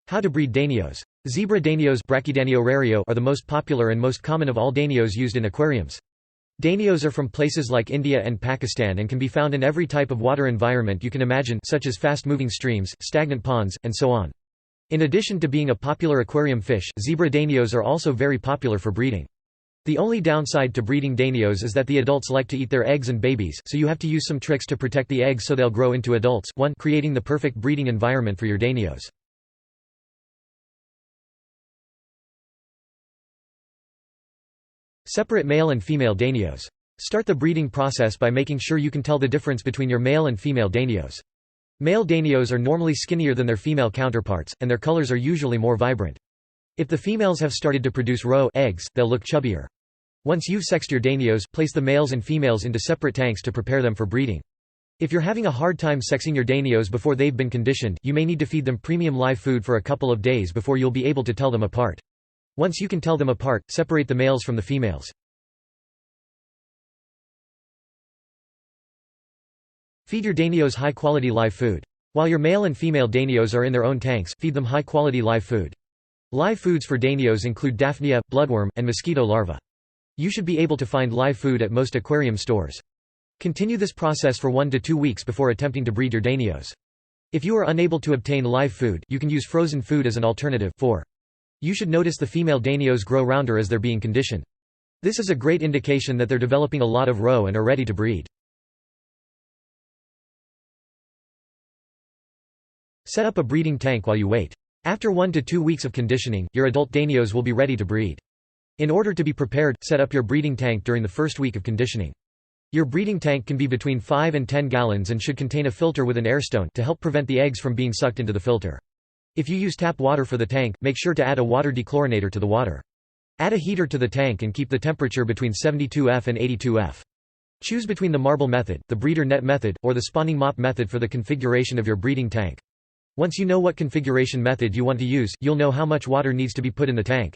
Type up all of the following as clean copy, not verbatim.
How to breed danios. Zebra danios Brachydanio rario are the most popular and most common of all danios used in aquariums. Danios are from places like India and Pakistan and can be found in every type of water environment you can imagine, such as fast-moving streams, stagnant ponds, and so on. In addition to being a popular aquarium fish, zebra danios are also very popular for breeding. The only downside to breeding danios is that the adults like to eat their eggs and babies, so you have to use some tricks to protect the eggs so they'll grow into adults. 1. Creating the perfect breeding environment for your danios. Separate male and female danios. Start the breeding process by making sure you can tell the difference between your male and female danios. Male danios are normally skinnier than their female counterparts, and their colors are usually more vibrant. If the females have started to produce roe eggs, they'll look chubbier. Once you've sexed your danios, place the males and females into separate tanks to prepare them for breeding. If you're having a hard time sexing your danios before they've been conditioned, you may need to feed them premium live food for a couple of days before you'll be able to tell them apart. Once you can tell them apart, separate the males from the females. Feed your danios high-quality live food. While your male and female danios are in their own tanks, feed them high-quality live food. Live foods for danios include Daphnia, bloodworm, and mosquito larvae. You should be able to find live food at most aquarium stores. Continue this process for 1 to 2 weeks before attempting to breed your danios. If you are unable to obtain live food, you can use frozen food as an alternative. 4. You should notice the female danios grow rounder as they're being conditioned. This is a great indication that they're developing a lot of roe and are ready to breed. Set up a breeding tank while you wait. After 1 to 2 weeks of conditioning, your adult danios will be ready to breed. In order to be prepared, set up your breeding tank during the first week of conditioning. Your breeding tank can be between 5 and 10 gallons and should contain a filter with an airstone to help prevent the eggs from being sucked into the filter. If you use tap water for the tank, make sure to add a water dechlorinator to the water. Add a heater to the tank and keep the temperature between 72°F and 82°F. Choose between the marble method, the breeder net method, or the spawning mop method for the configuration of your breeding tank. Once you know what configuration method you want to use, you'll know how much water needs to be put in the tank.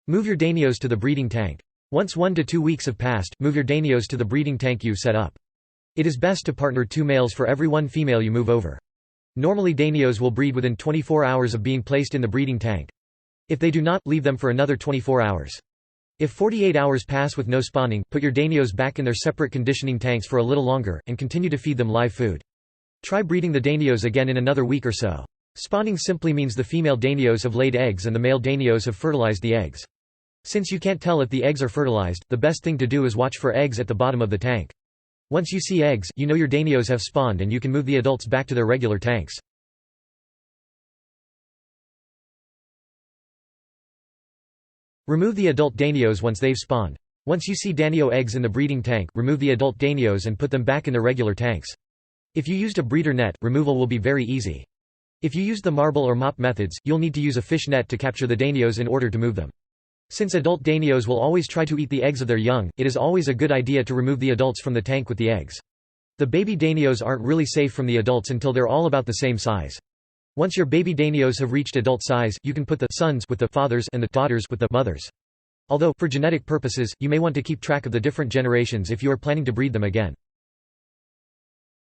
Move your danios to the breeding tank. Once 1 to 2 weeks have passed, move your danios to the breeding tank you've set up. It is best to partner 2 males for every 1 female you move over. Normally danios will breed within 24 hours of being placed in the breeding tank. If they do not, leave them for another 24 hours. If 48 hours pass with no spawning, put your danios back in their separate conditioning tanks for a little longer, and continue to feed them live food. Try breeding the danios again in another week or so. Spawning simply means the female danios have laid eggs and the male danios have fertilized the eggs. Since you can't tell if the eggs are fertilized, the best thing to do is watch for eggs at the bottom of the tank. Once you see eggs, you know your danios have spawned and you can move the adults back to their regular tanks. Remove the adult danios once they've spawned. Once you see danio eggs in the breeding tank, remove the adult danios and put them back in the regular tanks. If you used a breeder net, removal will be very easy. If you used the marble or mop methods, you'll need to use a fish net to capture the danios in order to move them. Since adult danios will always try to eat the eggs of their young, it is always a good idea to remove the adults from the tank with the eggs. The baby danios aren't really safe from the adults until they're all about the same size. Once your baby danios have reached adult size, you can put the sons with the fathers and the daughters with the mothers. Although, for genetic purposes, you may want to keep track of the different generations if you are planning to breed them again.